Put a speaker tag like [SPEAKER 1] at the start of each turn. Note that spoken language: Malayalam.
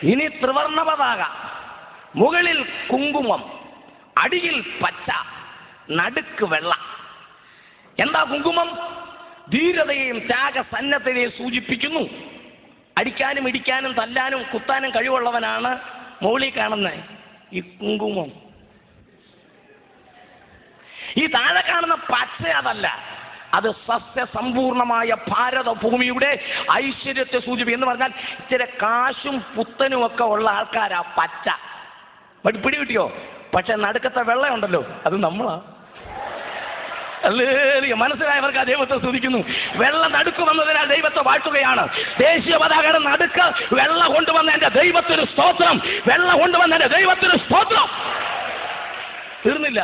[SPEAKER 1] ഇനി ത്രിവർണ്ണ പതാക, മുകളിൽ കുങ്കുമം, അടിയിൽ പച്ച, നടുക്ക് വെള്ള. എന്താ കുങ്കുമം? ധീരതയെയും ത്യാഗസന്നദ്ധതയെയും സൂചിപ്പിക്കുന്നു. അടിക്കാനും ഇടിക്കാനും തല്ലാനും കുത്താനും കഴിവുള്ളവനാണ് മുകളിൽ കാണുന്നത് ഈ കുങ്കുമം. ഈ താഴെ കാണുന്ന പച്ച അതല്ല, അത് സസ്യസമ്പൂർണമായ ഭാരതഭൂമിയുടെ ഐശ്വര്യത്തെ സൂചിപ്പിക്കും. എന്ന് പറഞ്ഞാൽ ഇച്ചിരി കാശും പുത്തനും ഒക്കെ ഉള്ള ആൾക്കാരാ പച്ച. പിടി കിട്ടിയോ? പക്ഷെ നടുക്കത്തെ വെള്ളയുണ്ടല്ലോ, അത് നമ്മളാ. മനസ്സിലായവർക്ക് ആ ദൈവത്തെ സ്തുതിക്കുന്നു. വെള്ളം നടുക്ക് വന്നതിനാൽ ദൈവത്തെ വാഴ്ത്തുകയാണ്. ദേശീയ പതാകയുടെ നടുക്ക് വെള്ള കൊണ്ടുവന്ന എന്റെ ദൈവത്തിന് സ്തോത്രം, വെള്ള കൊണ്ടുവന്ന എന്റെ ദൈവത്തിന് സ്തോത്രം. തീർന്നില്ല.